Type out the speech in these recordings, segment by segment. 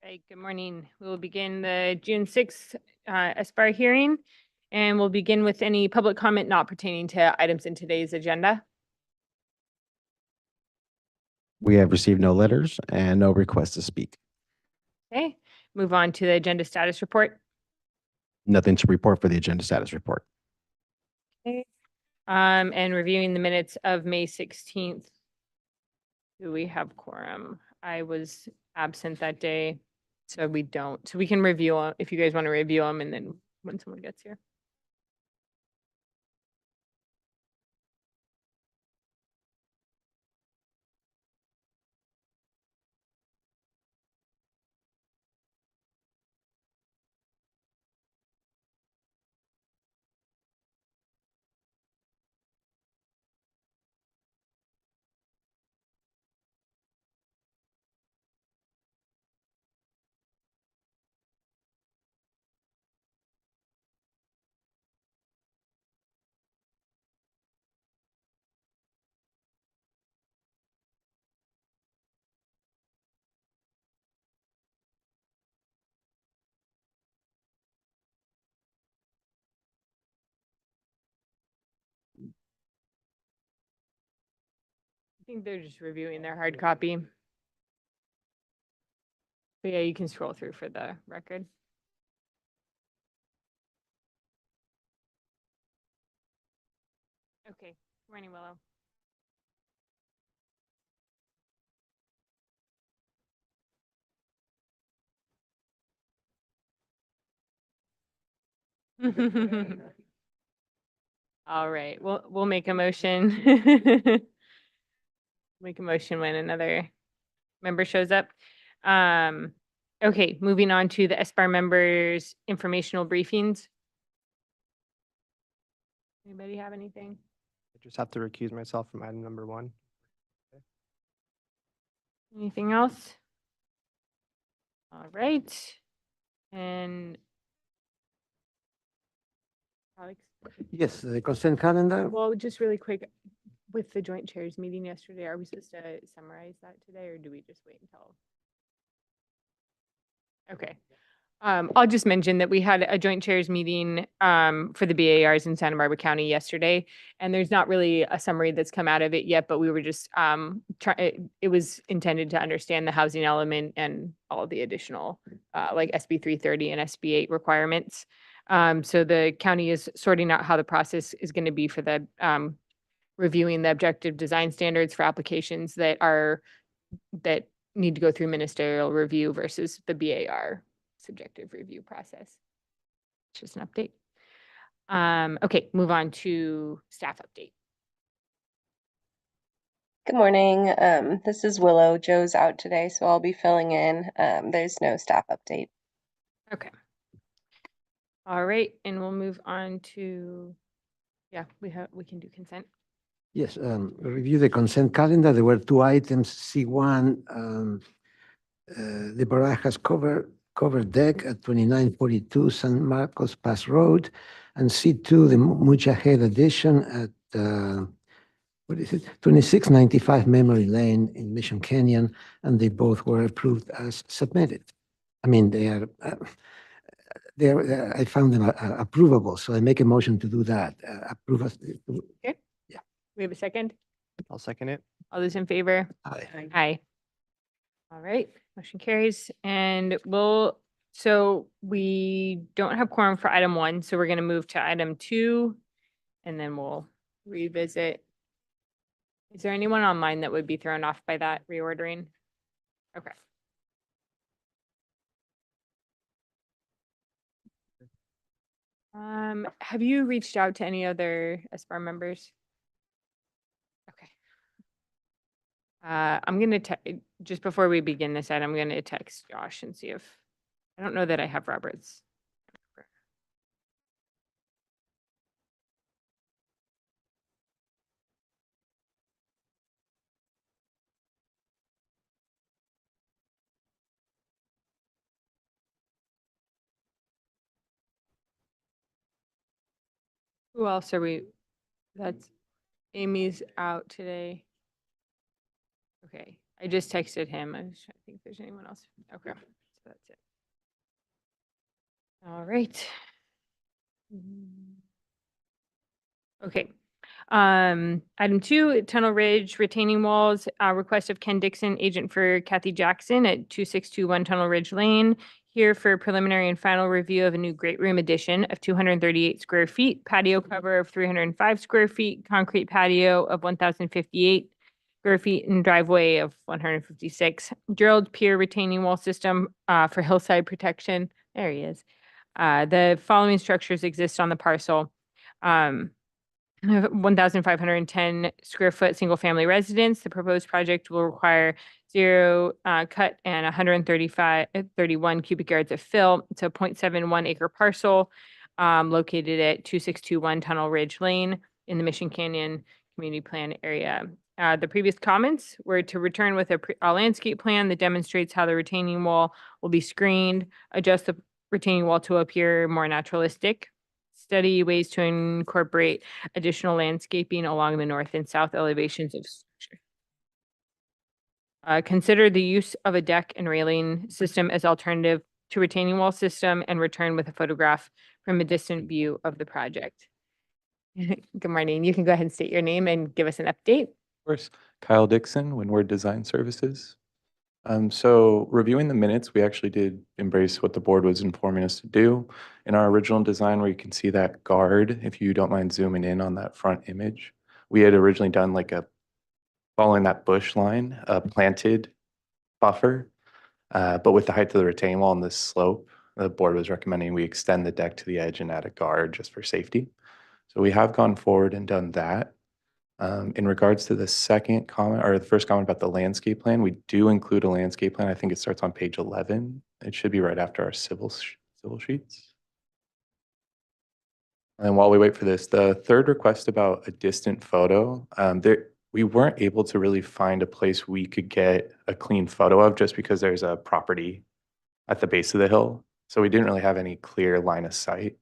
Right, good morning. We will begin the June 6th SBAR hearing, and we'll begin with any public comment not pertaining to items in today's agenda. We have received no letters and no requests to speak. Okay, move on to the agenda status report. Nothing to report for the agenda status report. Okay. And reviewing the minutes of May 16th. Do we have quorum? I was absent that day, so we don't. So we can review them if you guys want to review them and then when someone gets here. I think they're just reviewing their hard copy. But yeah, you can scroll through for the record. Okay, morning, Willow. All right, we'll make a motion. Make a motion when another member shows up. Okay, moving on to the SBAR members' informational briefings. Anybody have anything? I just have to recuse myself from item number 1. Anything else? All right. And Alex? Yes, the consent calendar. Well, just really quick, with the joint chairs meeting yesterday, are we supposed to summarize that today or do we just wait until? Okay. I'll just mention that we had a joint chairs meeting for the BARs in Santa Barbara County yesterday, and there's not really a summary that's come out of it yet, but we were just it was intended to understand the housing element and all of the additional like SB 330 and SB 8 requirements. So the county is sorting out how the process is going to be for the reviewing the objective design standards for applications that need to go through ministerial review versus the BAR subjective review process. It's just an update. Okay, move on to staff update. Good morning. This is Willow. Joe's out today, so I'll be filling in. There's no staff update. Okay. All right, and we'll move on to, yeah, we can do consent. Yes, review the consent calendar. There were 2 items. C1, the Barajas covered deck at 2942 San Marcos Pass Road, and C2, the Mujahid addition at 2695 Memory Lane in Mission Canyon, and they both were approved as submitted. I mean, I found them approvable, so I make a motion to do that. Approve us. Okay. Yeah. We have a second? I'll second it. All those in favor? Aye. Aye. All right, motion carries. And so we don't have quorum for item 1, so we're going to move to item 2, and then we'll revisit. Is there anyone online that would be thrown off by that reordering? Okay. Have you reached out to any other SBAR members? Okay. I'm going to, just before we begin this item, I'm going to text Josh and see if, I don't know that I have Robert's. Who else are we? That's Amy's out today. Okay, I just texted him. I was trying to think if there's anyone else. Okay. That's it. All right. Mm. Okay. Item 2, Tunnel Ridge retaining walls, request of Ken Dixon, agent for Kathy Jackson at 2621 Tunnel Ridge Lane. Here for preliminary and final review of a new great room addition of 238 square feet, patio cover of 305 square feet, concrete patio of 1,058 square feet, and driveway of 156. Gerald Pier retaining wall system for hillside protection. There he is. The following structures exist on the parcel. 1,510 square foot single family residence. The proposed project will require zero cut and 31 cubic yards of fill. It's a 0.71 acre parcel located at 2621 Tunnel Ridge Lane in the Mission Canyon Community Plan area. The previous comments were to return with a landscape plan that demonstrates how the retaining wall will be screened, adjust the retaining wall to appear more naturalistic, study ways to incorporate additional landscaping along the north and south elevations of structure. Consider the use of a deck and railing system as alternative to retaining wall system and return with a photograph from a distant view of the project. Good morning. You can go ahead and state your name and give us an update. Of course, Kyle Dixon, Windward Design Services. So reviewing the minutes, we actually did embrace what the board was informing us to do. In our original design, where you can see that guard, if you don't mind zooming in on that front image, we had originally done like following that bush line, a planted buffer. But with the height of the retaining wall and the slope, the board was recommending we extend the deck to the edge and add a guard just for safety. So we have gone forward and done that. In regards to the second comment, or the first comment about the landscape plan, we do include a landscape plan. I think it starts on page 11. It should be right after our civil sheets. And while we wait for this, the third request about a distant photo, we weren't able to really find a place we could get a clean photo of just because there's a property at the base of the hill. So we didn't really have any clear line of sight.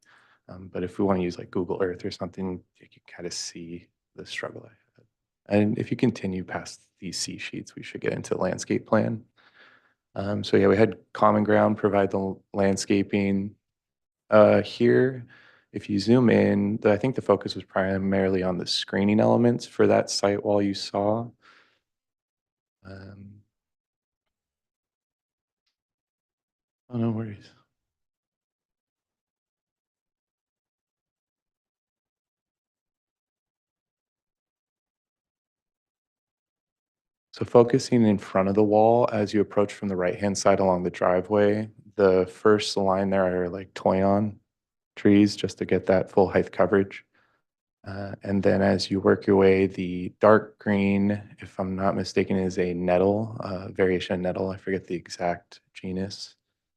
But if we want to use like Google Earth or something, you can kind of see the struggle I had. And if you continue past these C sheets, we should get into the landscape plan. So yeah, we had common ground provide the landscaping. Here, if you zoom in, I think the focus was primarily on the screening elements for that site wall you saw. Oh, no worries. So focusing in front of the wall as you approach from the right-hand side along the driveway, the first line there are like toyon trees just to get that full height coverage. And then as you work your way, the dark green, if I'm not mistaken, is a nettle, variation of nettle. I forget the exact genus,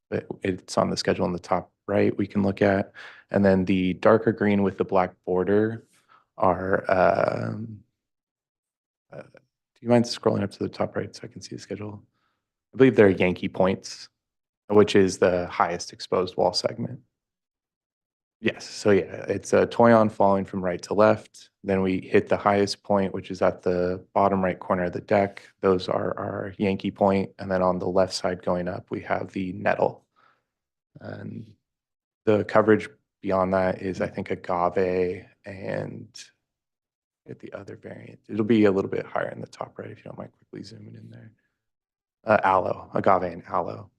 but it's on the schedule on the top right we can look at. And then the darker green with the black border are do you mind scrolling up to the top right so I can see the schedule? I believe they're Yankee points, which is the highest exposed wall segment. Yes, so yeah, it's a toyon falling from right to left. Then we hit the highest point, which is at the bottom right corner of the deck. Those are our Yankee point. And then on the left side going up, we have the nettle. And the coverage beyond that is, I think, agave and at the other variant. It'll be a little bit higher in the top right if you don't mind quickly zooming in there. Aloe, agave and aloe.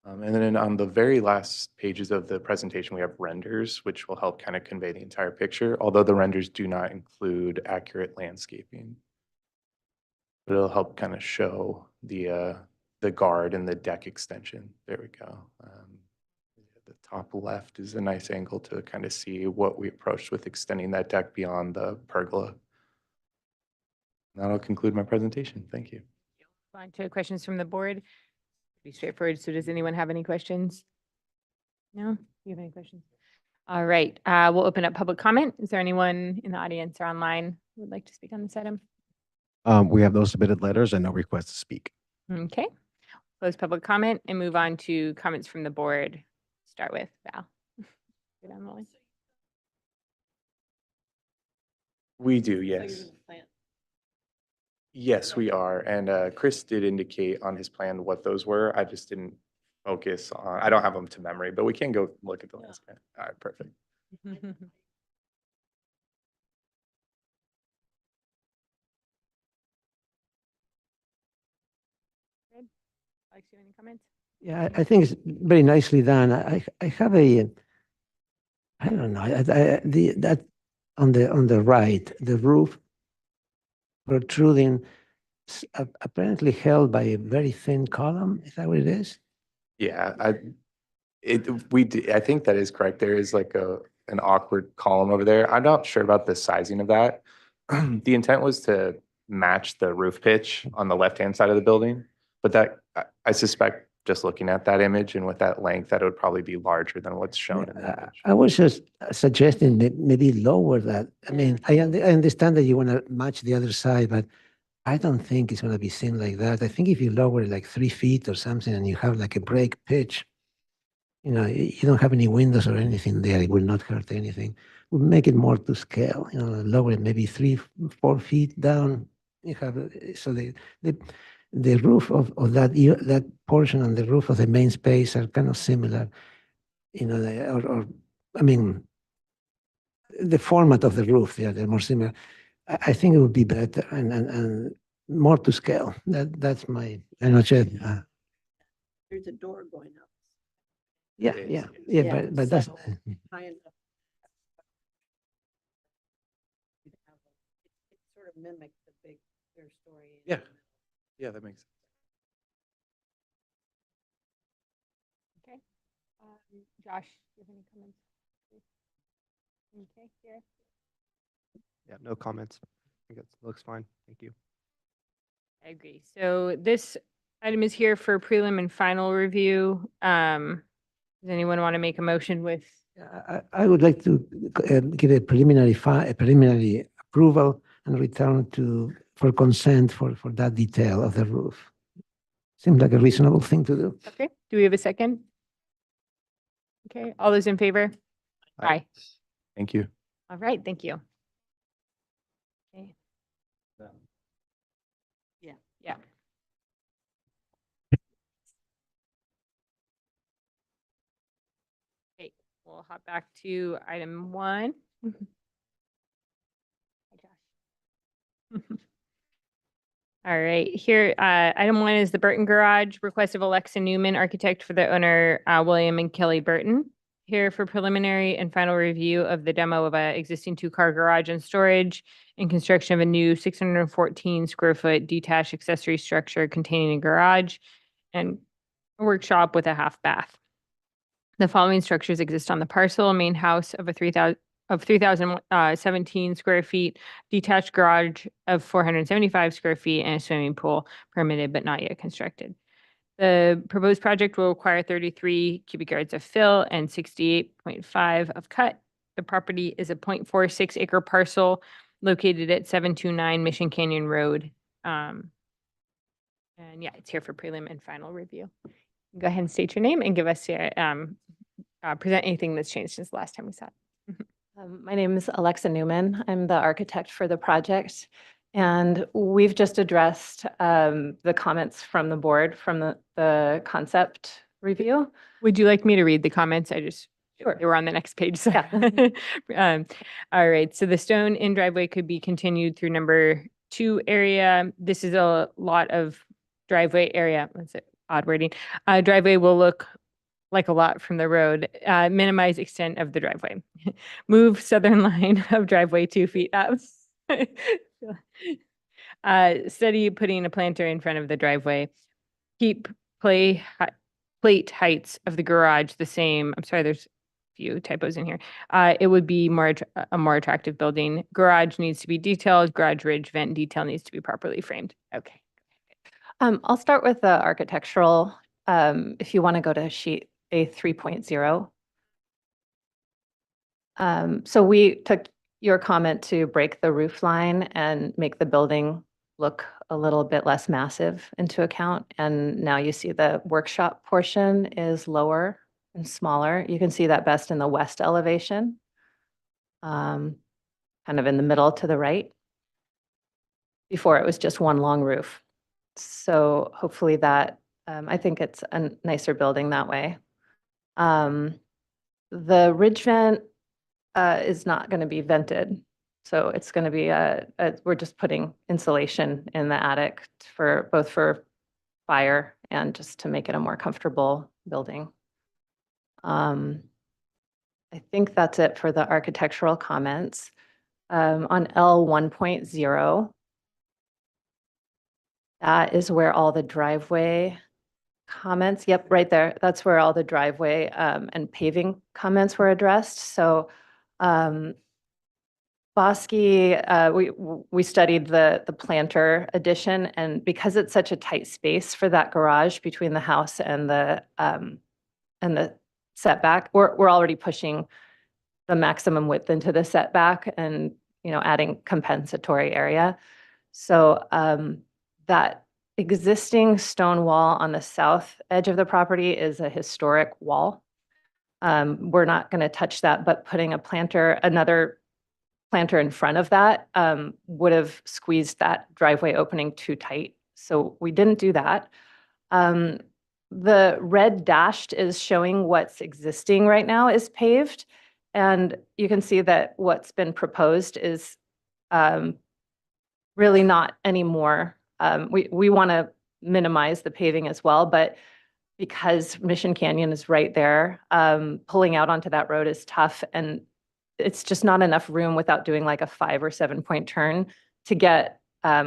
And then on the very last pages of the presentation, we have renders, which will help kind of convey the entire picture, although the renders do not include accurate landscaping. But it'll help kind of show the guard and the deck extension. There we go. The top left is a nice angle to kind of see what we approached with extending that deck beyond the pergola. That'll conclude my presentation. Thank you. On to questions from the board. Pretty straightforward. So does anyone have any questions? No? Do you have any questions? All right, we'll open up public comment. Is there anyone in the audience or online who would like to speak on this item? We have no submitted letters and no request to speak. Okay, close public comment and move on to comments from the board. Start with Val. Good, Emily. We do, yes. Yes, we are. And Chris did indicate on his plan what those were. I just didn't focus on, I don't have them to memory, but we can go look at the landscape. All right, perfect. Alex, you have any comments? Yeah, I think it's very nicely done. I have a, I don't know, that on the right, the roof protruding, apparently held by a very thin column. Is that what it is? Yeah, I think that is correct. There is like an awkward column over there. I'm not sure about the sizing of that. The intent was to match the roof pitch on the left-hand side of the building, but I suspect just looking at that image and with that length, that it would probably be larger than what's shown in the image. I was just suggesting that maybe lower that. I mean, I understand that you want to match the other side, but I don't think it's going to be seen like that. I think if you lower it like 3 feet or something and you have like a break pitch, you know, you don't have any windows or anything there, it will not hurt anything. We'll make it more to scale, you know, lower it maybe 3, 4 feet down. You have, so the roof of that portion and the roof of the main space are kind of similar, you know, or I mean, the format of the roof, they're more similar. I think it would be better and more to scale. That's my, I'm not sure. There's a door going up. Yeah, It is, yeah, yes. yeah, but that's, so high enough. It sort of mimics the big clear story. in Yeah. the middle. Yeah, that makes sense. Okay. Josh, do you have any comments? Okay, here. Yeah, no comments. I think it looks fine. Thank you. I agree. So this item is here for prelim and final review. Does anyone want to make a motion with? I would like to give a preliminary approval and return for consent for that detail of the roof. Seems like a reasonable thing to do. Okay, do we have a second? Okay, all those in favor? Aye. Thank you. All right, thank you. Okay. Yeah. Yeah. Okay, we'll hop back to item 1. Hi, Josh. All right, here, item 1 is the Burton Garage, request of Alexa Newman, architect for the owner, William and Kelly Burton. Here for preliminary and final review of the demo of a existing 2-car garage and storage and construction of a new 614 square foot detached accessory structure containing a garage and a workshop with a half bath. The following structures exist on the parcel: main house of 3,017 square feet, detached garage of 475 square feet, and a swimming pool permitted but not yet constructed. The proposed project will require 33 cubic yards of fill and 68.5 of cut. The property is a 0.46 acre parcel located at 729 Mission Canyon Road. And yeah, it's here for prelim and final review. Go ahead and state your name and give us your, present anything that's changed since the last time we saw it. My name is Alexa Newman. I'm the architect for the project. And we've just addressed the comments from the board from the concept review. Would you like me to read the comments? Sure. They were on the next page. So. Yeah. All right. So the stone in driveway could be continued through number 2 area. This is a lot of driveway area. What's it? Odd wording. Driveway will look like a lot from the road. Minimize extent of the driveway. Move southern line of driveway 2 feet up. Study putting a planter in front of the driveway. Keep plate heights of the garage the same. I'm sorry, there's a few typos in here. It would be a more attractive building. Garage needs to be detailed. Garage ridge vent detail needs to be properly framed. Okay. I'll start with the architectural. If you want to go to sheet A 3.0. So we took your comment to break the roof line and make the building look a little bit less massive into account. And now you see the workshop portion is lower and smaller. You can see that best in the west elevation, kind of in the middle to the right. Before it was just one long roof. So hopefully that, I think it's a nicer building that way. The ridge vent is not going to be vented. So it's going to be we're just putting insulation in the attic for both for fire and just to make it a more comfortable building. I think that's it for the architectural comments. On L 1.0, that is where all the driveway comments, yep, right there. That's where all the driveway and paving comments were addressed. So Bosky, we studied the planter addition, and because it's such a tight space for that garage between the house and the setback, we're already pushing the maximum width into the setback and, you know, adding compensatory area. So that existing stone wall on the south edge of the property is a historic wall. We're not going to touch that, but putting another planter in front of that would have squeezed that driveway opening too tight. So we didn't do that. The red dashed is showing what's existing right now is paved. And you can see that what's been proposed is really not anymore. We want to minimize the paving as well, but because Mission Canyon is right there, pulling out onto that road is tough, and it's just not enough room without doing like a 5 or 7 point turn to get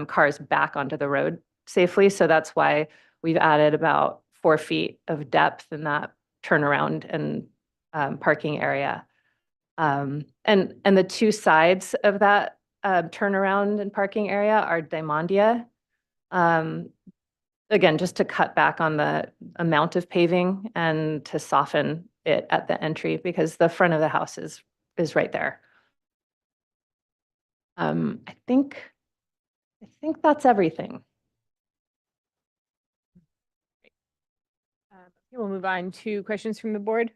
cars back onto the road safely. So that's why we've added about 4 feet of depth in that turnaround and parking area. And the 2 sides of that turnaround and parking area are Diamondia. Again, just to cut back on the amount of paving and to soften it at the entry because the front of the house is right there. I think that's everything. Okay, we'll move on to questions from the board.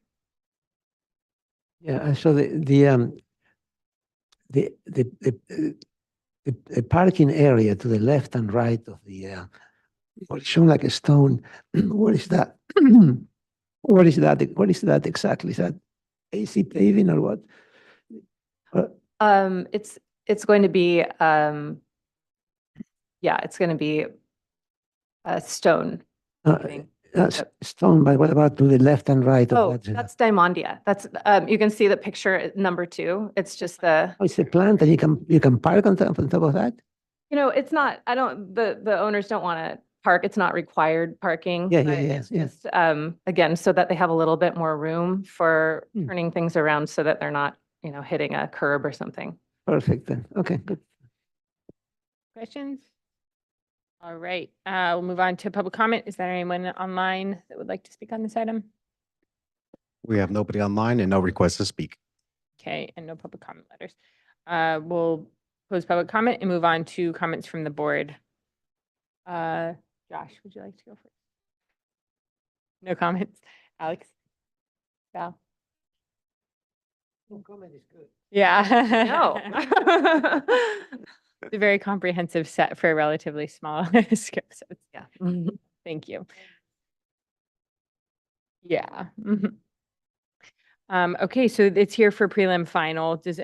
Yeah, so the parking area to the left and right of the what is shown like a stone. What is that? What is that? What is that exactly? Is that AC paving or what? It's going to be it's going to be a stone. paving. That's stone, but what about to the left and right of Oh, that? that's Diamondia. That's you can see the picture number 2. It's just the, Oh, it's a plant and you can park on top of that? you know, it's not, the owners don't want to park. It's not required parking. Yeah, but yeah, it's yeah. just, again, so that they have a little bit more room for Hmm. turning things around so that they're not, you know, hitting a curb or something. Perfect then. Okay, good. Questions? All right, we'll move on to public comment. Is there anyone online that would like to speak on this item? We have nobody online and no requests to speak. Okay, and no public comment letters. We'll close public comment and move on to comments from the board. Josh, would you like to go first? No comments. Alex? Val? No comment is good. Yeah. No. It's a very comprehensive set for a relatively small script, so it's, Yeah. thank you. Yeah. Mhm. Okay, so it's here for prelim final. Do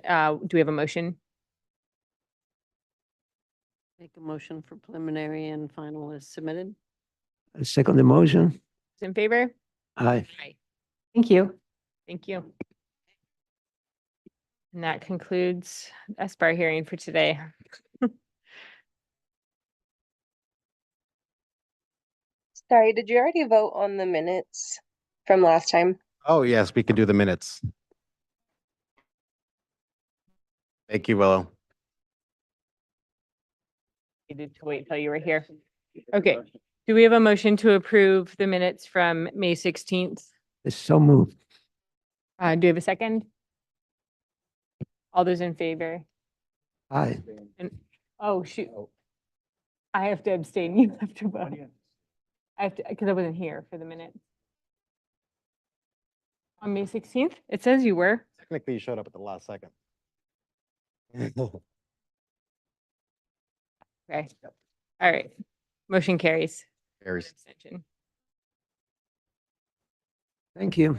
we have a motion? Make a motion for preliminary and final is submitted. I second the motion. Is in favor? Aye. Aye. Thank you. Thank you. And that concludes the SBAR hearing for today. Sorry, did you already vote on the minutes from last time? Oh, yes, we can do the minutes. Thank you, Willow. Needed to wait till you were here. Okay, do we have a motion to approve the minutes from May 16th? It's so moved. Do you have a second? All those in favor? Aye. Oh, shoot. I have to abstain. You have to vote. I have to, because I wasn't here for the minutes. On May 16th? It says you were. Technically, you showed up at the last second. Okay. All right. Motion carries. Carries. Abstention. Thank you.